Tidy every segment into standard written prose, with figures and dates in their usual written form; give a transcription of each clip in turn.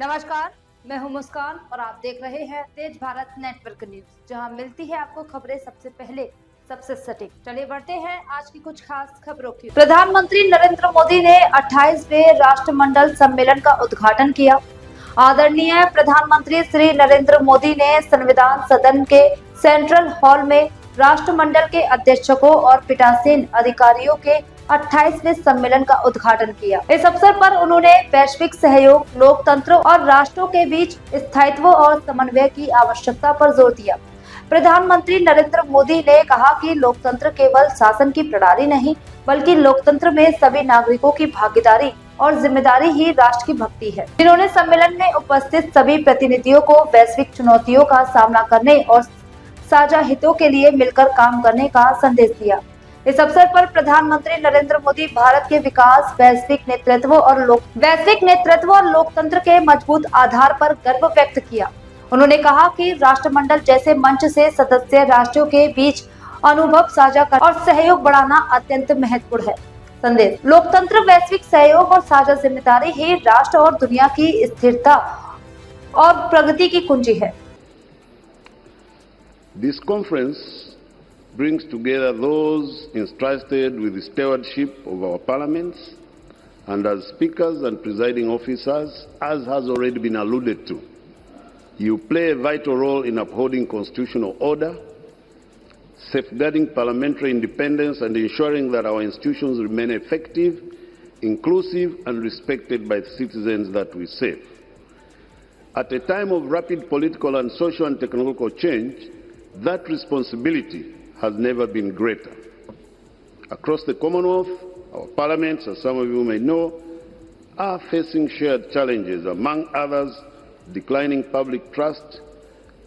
नमस्कार, मैं हूं मुस्कान और आप देख रहे हैं तेज भारत नेटवर्क न्यूज, जहां मिलती है आपको खबरें सबसे पहले, सबसे सटीक। चलिए बढ़ते हैं आज की कुछ खास खबरों की। प्रधानमंत्री नरेंद्र मोदी ने 28वें राष्ट्रमंडल सम्मेलन का उद्घाटन किया। आदरणीय प्रधानमंत्री श्री नरेंद्र मोदी ने संविधान सदन के सेंट्रल हॉल में राष्ट्रमंडल के अध्यक्षों और पीठासीन अधिकारियों के 28वें सम्मेलन का उद्घाटन किया। इस अवसर पर उन्होंने वैश्विक सहयोग, लोकतंत्र और राष्ट्रों के बीच स्थायित्व और समन्वय की आवश्यकता पर जोर दिया। प्रधानमंत्री नरेंद्र मोदी ने कहा कि लोकतंत्र केवल शासन की प्रणाली नहीं, बल्कि लोकतंत्र में सभी नागरिकों की भागीदारी और जिम्मेदारी ही राष्ट्र की भक्ति है। जिन्होंने सम्मेलन में उपस्थित सभी प्रतिनिधियों को वैश्विक चुनौतियों का सामना करने और साझा हितों के लिए मिलकर काम करने का संदेश दिया। इस अवसर पर प्रधानमंत्री नरेंद्र मोदी भारत के विकास, वैश्विक नेतृत्व और लोकतंत्र के मजबूत आधार पर गर्व व्यक्त किया। उन्होंने कहा कि राष्ट्रमंडल जैसे मंच से सदस्य राष्ट्रों के बीच अनुभव साझा कर और सहयोग बढ़ाना अत्यंत महत्वपूर्ण है। संदेश: लोकतंत्र, वैश्विक सहयोग और साझा जिम्मेदारी ही राष्ट्र और दुनिया की स्थिरता और प्रगति की कुंजी है। This conference brings together those entrusted with the stewardship of our parliaments and as speakers and presiding officers, as has already been alluded to. You play a vital role in upholding constitutional order, safeguarding parliamentary independence and ensuring that our institutions remain effective, inclusive and respected by the citizens that we serve. At a time of rapid political and social and technological change, that responsibility has never been greater. Across the Commonwealth, our parliaments, as some of you may know, are facing shared challenges, among others, declining public trust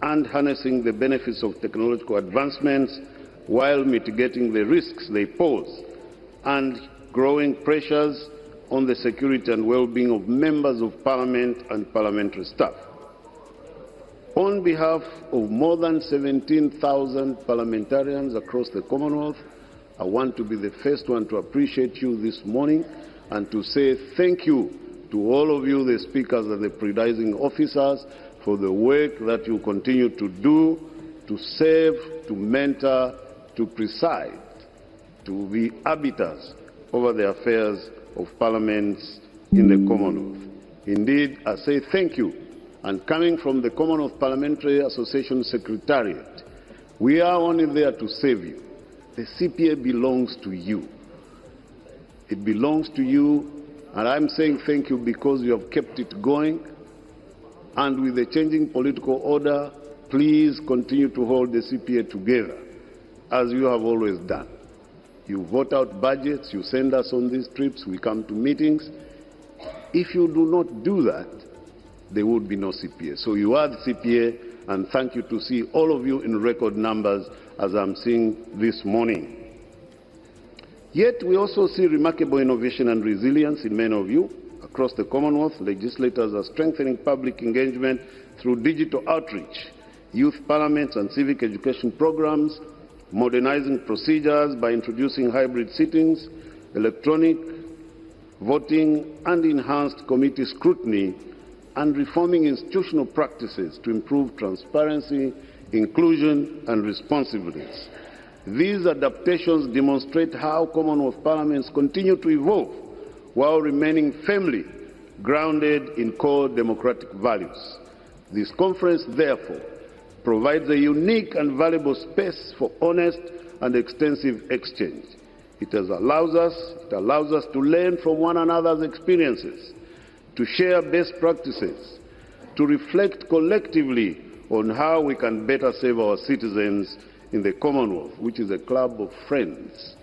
and harnessing the benefits of technological advancements while mitigating the risks they pose and growing pressures on the security and well-being of members of parliament and parliamentary staff. On behalf of more than 17,000 parliamentarians across the Commonwealth, I want to be the first one to appreciate you this morning and to say thank you to all of you, the speakers and the presiding officers, for the work that you continue to do, to serve, to mentor, to preside, to be arbiters over the affairs of parliaments in the Commonwealth. Indeed, I say thank you. And coming from the Commonwealth Parliamentary Association Secretariat, we are only there to serve you. The CPA belongs to you. It belongs to you, and I'm saying thank you because you have kept it going. And with the changing political order, please continue to hold the CPA together, as you have always done. You vote out budgets, you send us on these trips, we come to meetings. If you do not do that, there would be no CPA. So you are the CPA, and thank you to see all of you in record numbers as I'm seeing this morning. Yet we also see remarkable innovation and resilience in many of you. Across the Commonwealth, legislators are strengthening public engagement through digital outreach, youth parliaments and civic education programs, modernizing procedures by introducing hybrid sittings, electronic voting and enhanced committee scrutiny, and reforming institutional practices to improve transparency, inclusion and responsiveness. These adaptations demonstrate how Commonwealth parliaments continue to evolve while remaining firmly grounded in core democratic values. This conference, therefore, provides a unique and valuable space for honest and extensive exchange. It allows us to learn from one another's experiences, to share best practices, to reflect collectively on how we can better serve our citizens in the Commonwealth, which is a club of friends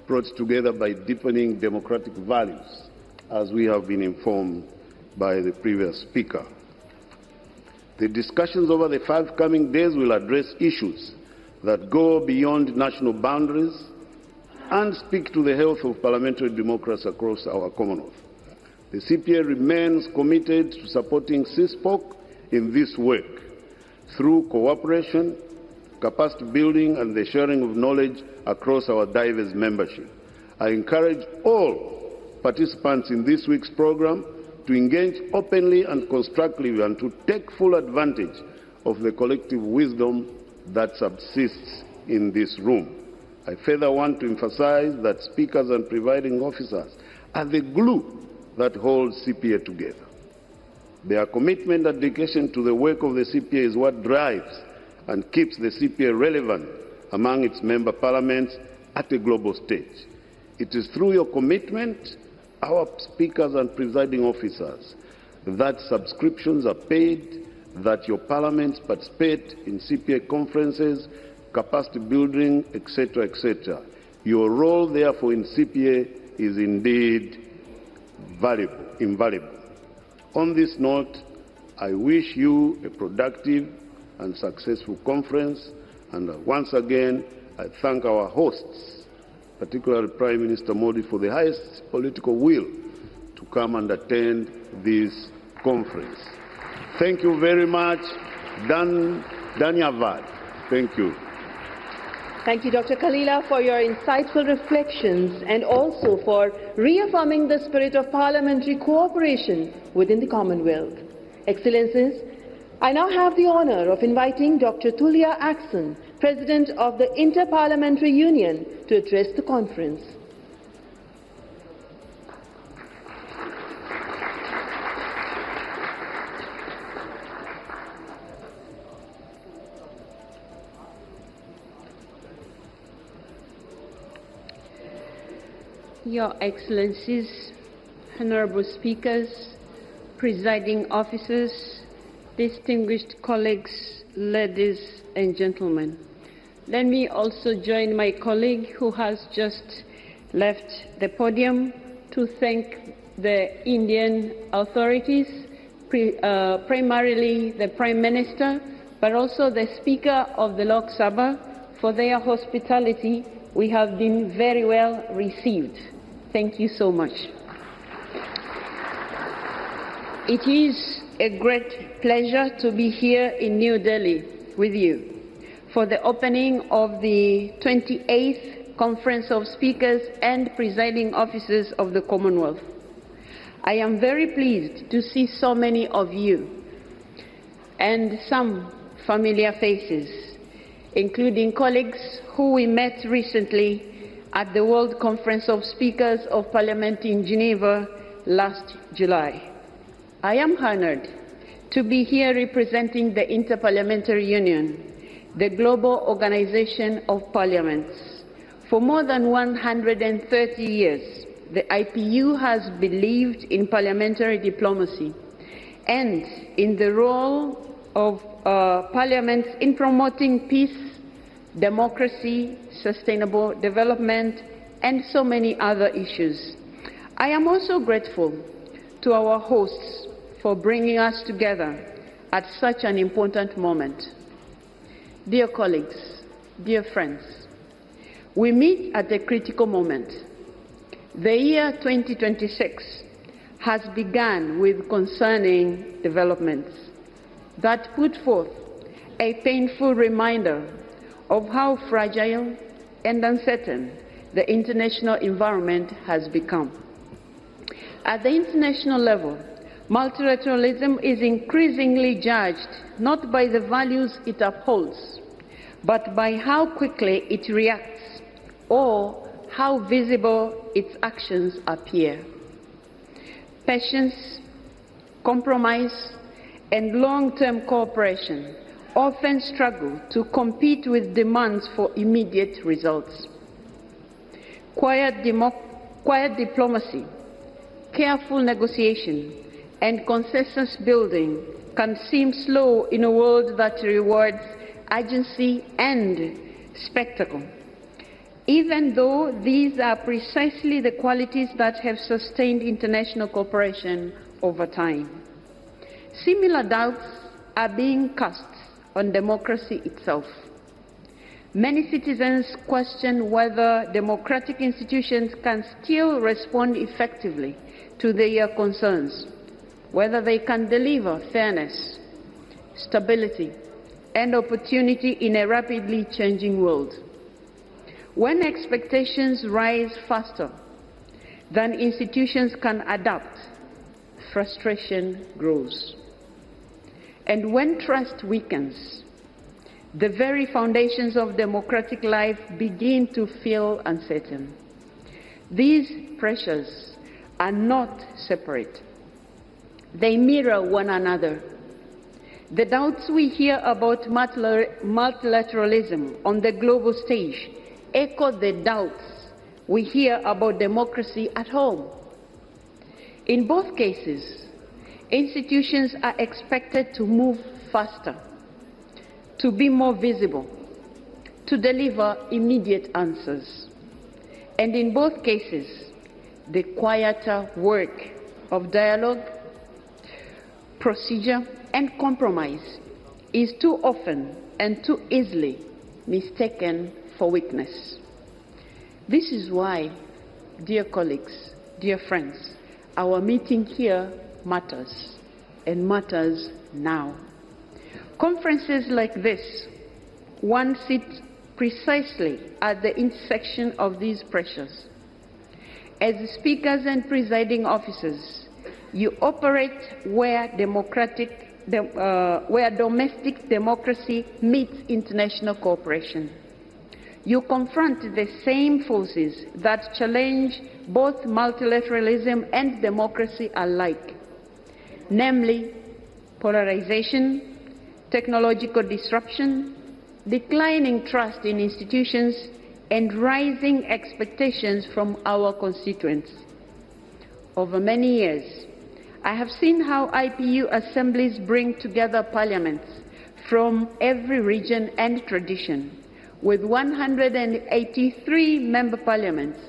brought together by deepening democratic values, as we have been informed by the previous speaker. The discussions over the forthcoming days will address issues that go beyond national boundaries and speak to the health of parliamentary democracy across our Commonwealth. The CPA remains committed to supporting CISPOC in this work through cooperation, capacity building and the sharing of knowledge across our diverse membership. I encourage all participants in this week's program to engage openly and constructively and to take full advantage of the collective wisdom that subsists in this room. I further want to emphasize that speakers and presiding officers are the glue that holds CPA together. Their commitment and dedication to the work of the CPA is what drives and keeps the CPA relevant among its member parliaments at a global stage. It is through your commitment, our speakers and presiding officers, that subscriptions are paid, that your parliaments participate in CPA conferences, capacity building, etc., etc. Your role, therefore, in CPA is indeed invaluable. On this note, I wish you a productive and successful conference, and once again, I thank our hosts, particularly Prime Minister Modi, for the highest political will to come and attend this conference. Thank you very much. Dhanyavad. Thank you. Thank you, Dr. Kalila, for your insightful reflections and also for reaffirming the spirit of parliamentary cooperation within the Commonwealth. Excellencies, I now have the honor of inviting Dr. Tulia Axon, President of the Inter-Parliamentary Union, to address the conference. Your Excellencies, Honorable Speakers, Presiding Officers, distinguished colleagues, ladies and gentlemen. Let me also join my colleague who has just left the podium to thank the Indian authorities, primarily the Prime Minister, but also the Speaker of the Lok Sabha for their hospitality. We have been very well received. Thank you so much. It is a great pleasure to be here in New Delhi with you for the opening of the 28th Conference of Speakers and Presiding Officers of the Commonwealth. I am very pleased to see so many of you and some familiar faces, including colleagues who we met recently at the World Conference of Speakers of Parliament in Geneva last July. I am honored to be here representing the Inter-Parliamentary Union, the global organization of parliaments. For more than 130 years, the IPU has believed in parliamentary diplomacy and in the role of parliaments in promoting peace, democracy, sustainable development, and so many other issues. I am also grateful to our hosts for bringing us together at such an important moment. Dear colleagues, dear friends, we meet at a critical moment. The year 2026 has begun with concerning developments that put forth a painful reminder of how fragile and uncertain the international environment has become. At the international level, multilateralism is increasingly judged not by the values it upholds, but by how quickly it reacts or how visible its actions appear. Patience, compromise, and long-term cooperation often struggle to compete with demands for immediate results. Quiet diplomacy, careful negotiation, and consensus building can seem slow in a world that rewards urgency and spectacle, even though these are precisely the qualities that have sustained international cooperation over time. Similar doubts are being cast on democracy itself. Many citizens question whether democratic institutions can still respond effectively to their concerns, whether they can deliver fairness, stability, and opportunity in a rapidly changing world. When expectations rise faster than institutions can adapt, frustration grows. And when trust weakens, the very foundations of democratic life begin to feel uncertain. These pressures are not separate. They mirror one another. The doubts we hear about multilateralism on the global stage echo the doubts we hear about democracy at home. In both cases, institutions are expected to move faster, to be more visible, to deliver immediate answers. And in both cases, the quieter work of dialogue, procedure, and compromise is too often and too easily mistaken for weakness. This is why, dear colleagues, dear friends, our meeting here matters, and matters now. Conferences like this, one sits precisely at the intersection of these pressures. As speakers and presiding officers, you operate where domestic democracy meets international cooperation. You confront the same forces that challenge both multilateralism and democracy alike, namely polarization, technological disruption, declining trust in institutions, and rising expectations from our constituents. Over many years, I have seen how IPU assemblies bring together parliaments from every region and tradition, with 183 member parliaments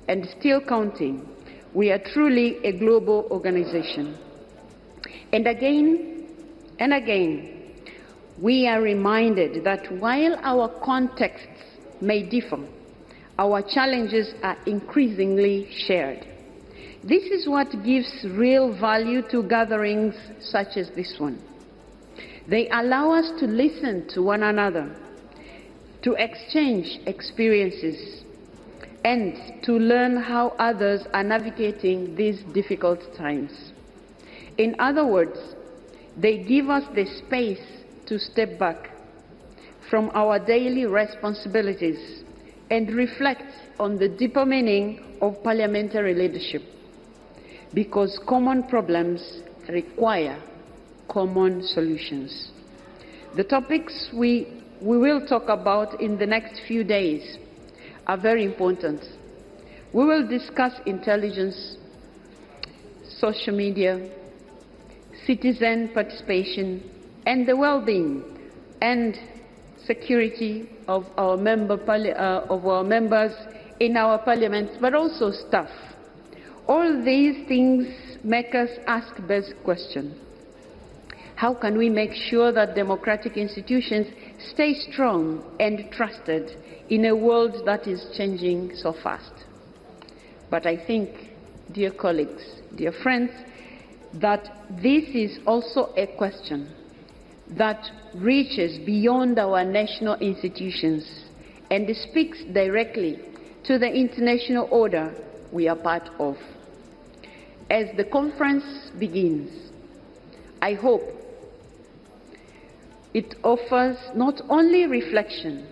and still counting. We are truly a global organization. And again, we are reminded that while our contexts may differ, our challenges are increasingly shared. This is what gives real value to gatherings such as this one. They allow us to listen to one another, to exchange experiences, and to learn how others are navigating these difficult times. In other words, they give us the space to step back from our daily responsibilities and reflect on the deeper meaning of parliamentary leadership, because common problems require common solutions. The topics we will talk about in the next few days are very important. We will discuss intelligence, social media, citizen participation, and the well-being and security of our members in our parliaments, but also staff. All these things make us ask the best question: how can we make sure that democratic institutions stay strong and trusted in a world that is changing so fast? But I think, dear colleagues, dear friends, that this is also a question that reaches beyond our national institutions and speaks directly to the international order we are part of. As the conference begins, I hope it offers not only reflection,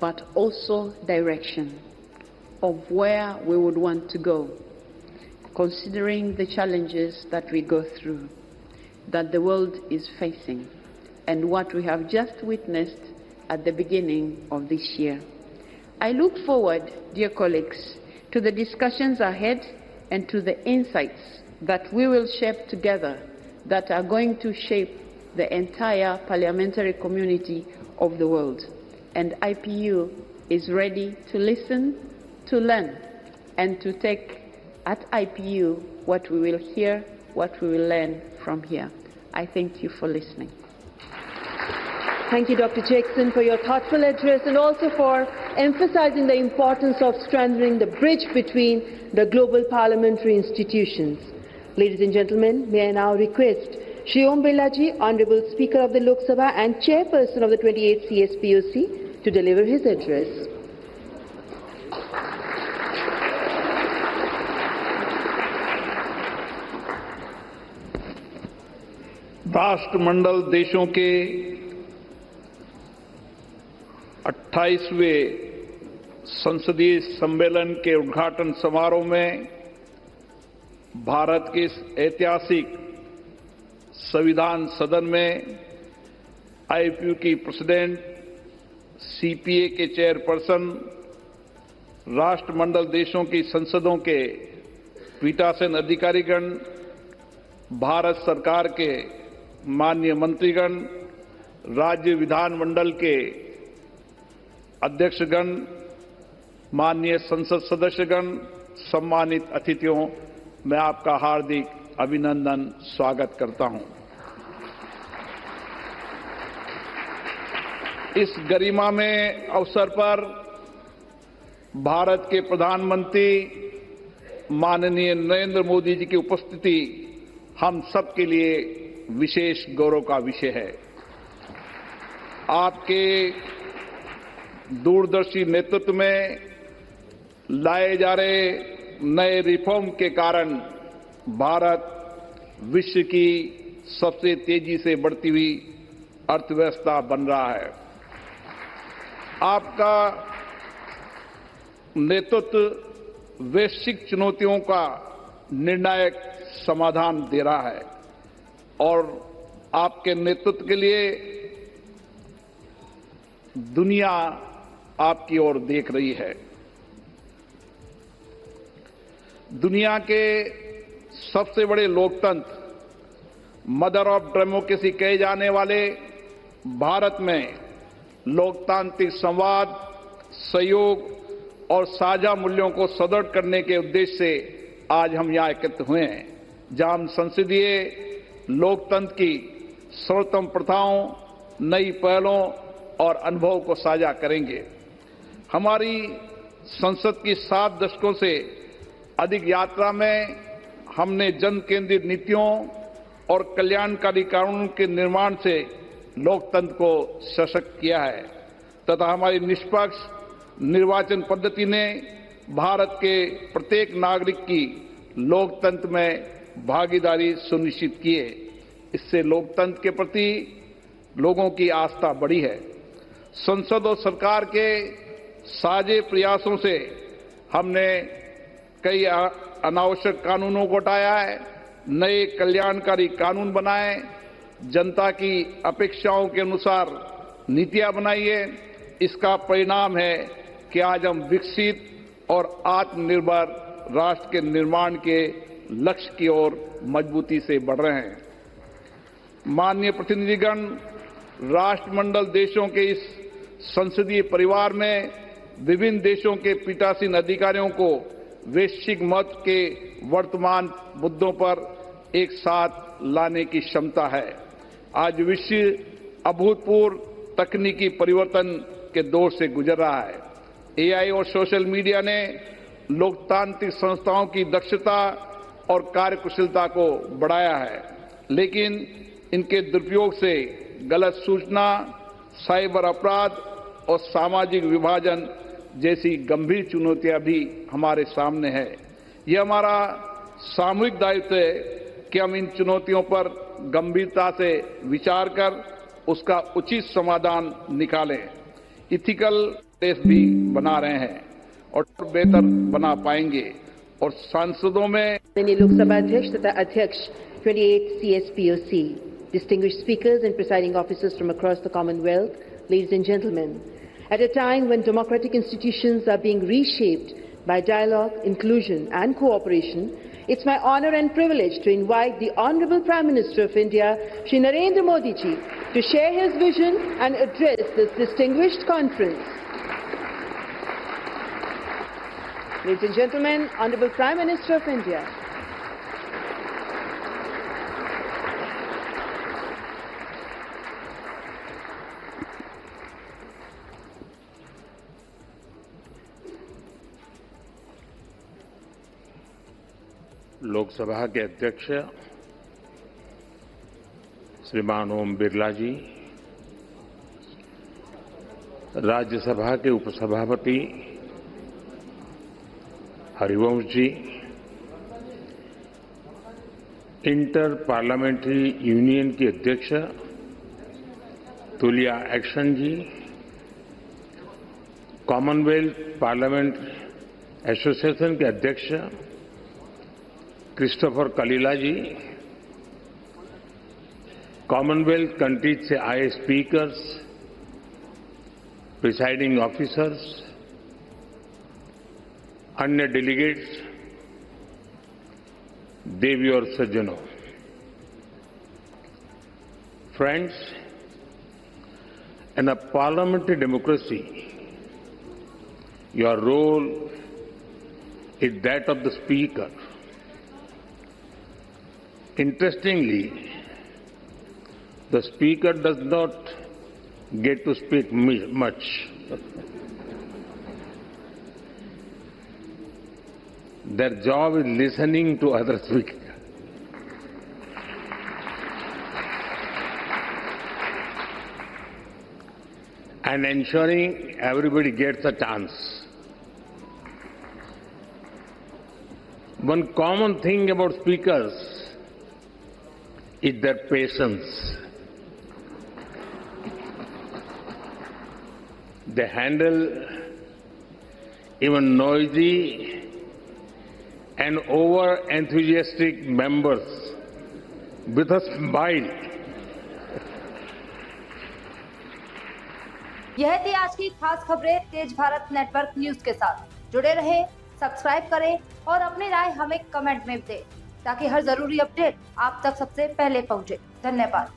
but also direction of where we would want to go, considering the challenges that we go through, that the world is facing, and what we have just witnessed at the beginning of this year. I look forward, dear colleagues, to the discussions ahead and to the insights that we will shape together that are going to shape the entire parliamentary community of the world. And IPU is ready to listen, to learn, and to take at IPU what we will hear, what we will learn from here. I thank you for listening. Thank you, Dr. Jackson, for your thoughtful address and also for emphasizing the importance of strengthening the bridge between the global parliamentary institutions. Ladies and gentlemen, may I now request Shri Om Birla Ji, Honorable Speaker of the Lok Sabha and Chairperson of the 28th CSPOC, to deliver his address. राष्ट्रमंडल देशों के 28वें संसदीय सम्मेलन के उद्घाटन समारोह में भारत के इस ऐतिहासिक संविधान सदन में आईपीयू की प्रेसिडेंट, सीपीए के चेयरपर्सन, राष्ट्रमंडल देशों की संसदों के पीठासीन अधिकारीगण, भारत सरकार के माननीय मंत्रीगण, राज्य विधानमंडल के अध्यक्षगण, माननीय संसद सदस्यगण, सम्मानित अतिथियों, मैं आपका हार्दिक अभिनंदन स्वागत करता हूं। इस गरिमा में अवसर पर भारत के प्रधानमंत्री माननीय नरेंद्र मोदी जी की उपस्थिति हम सबके लिए विशेष गौरव का विषय है। आपके दूरदर्शी नेतृत्व में लाए जा रहे नए रिफॉर्म के कारण भारत विश्व की सबसे तेजी से बढ़ती हुई अर्थव्यवस्था बन रहा है। आपका नेतृत्व वैश्विक चुनौतियों का निर्णायक समाधान दे रहा है और आपके नेतृत्व के लिए दुनिया आपकी ओर देख रही है। दुनिया के सबसे बड़े लोकतंत्र, मदर ऑफ डेमोक्रेसी कहे जाने वाले भारत में लोकतांत्रिक संवाद, सहयोग और साझा मूल्यों को सुदृढ़ करने के उद्देश्य से आज हम यहां एकत्रित हुए हैं, जहां हम संसदीय लोकतंत्र की सर्वोत्तम प्रथाओं, नई पहलों और अनुभव को साझा करेंगे। हमारी संसद की 7 दशकों से अधिक यात्रा में हमने जन केंद्रित नीतियों और कल्याणकारी कानूनों के निर्माण से लोकतंत्र को सशक्त किया है तथा हमारी निष्पक्ष निर्वाचन पद्धति ने भारत के प्रत्येक नागरिक की लोकतंत्र में भागीदारी सुनिश्चित की है। इससे लोकतंत्र के प्रति लोगों की आस्था बढ़ी है। संसद और सरकार के साझे प्रयासों से हमने कई अनावश्यक कानूनों को हटाया है, नए कल्याणकारी कानून बनाए, जनता की अपेक्षाओं के अनुसार नीतियां बनाई है। इसका परिणाम है कि आज हम विकसित और आत्मनिर्भर राष्ट्र के निर्माण के लक्ष्य की ओर मजबूती से बढ़ रहे हैं। माननीय प्रतिनिधिगण, राष्ट्रमंडल देशों के इस संसदीय परिवार में विभिन्न देशों के पीठासीन अधिकारियों को वैश्विक महत्व के वर्तमान मुद्दों पर एक साथ लाने की क्षमता है। आज विश्व अभूतपूर्व तकनीकी परिवर्तन के दौर से गुजर रहा है। एआई और सोशल मीडिया ने लोकतांत्रिक संस्थाओं की दक्षता और कार्यकुशलता को बढ़ाया है, लेकिन इनके दुरुपयोग से गलत सूचना, साइबर अपराध और सामाजिक विभाजन जैसी गंभीर चुनौतियां भी हमारे सामने है। यह हमारा सामूहिक दायित्व है कि हम इन चुनौतियों पर गंभीरता से विचार कर उसका उचित समाधान निकालें। इथिकल देश भी बना रहे हैं और बेहतर बना पाएंगे और सांसदों में लोकसभा अध्यक्ष तथा अध्यक्ष 28 CSPOC, distinguished speakers and presiding officers from across the Commonwealth, ladies and gentlemen, at a time when democratic institutions are being reshaped by dialogue, inclusion and cooperation, it's my honor and privilege to invite the Honorable Prime Minister of India, Shri Narendra Modi ji, to share his vision and address this distinguished conference. Ladies and gentlemen, Honorable Prime Minister of India. Lok Sabha के अध्यक्ष श्रीमान ओम बिरला जी, राज्यसभा के उपसभापति Harivansh ji, inter parliamentary union की अध्यक्ष Tulia action जी, Commonwealth parliament association के अध्यक्ष Christopher कलीला जी, Commonwealth countries से आए स्पीकर्स, प्रिसाइडिंग ऑफिसर्स, अन्य डेलीगेट्स, देवी और सज्जनों, friends, in a parliamentary democracy, your role is that of the speaker. Interestingly, the speaker does not get to speak much. Their job is listening to other speakers. And ensuring everybody gets a chance. One common thing about speakers is their patience. They handle even noisy and over-enthusiastic members with a smile. यह थी आज की खास खबरें तेज Bharat network news के साथ। जुड़े रहे, सब्सक्राइब करें और अपनी राय हमें कमेंट में दें ताकि हर जरूरी अपडेट आप तक सबसे पहले पहुंचे। धन्यवाद।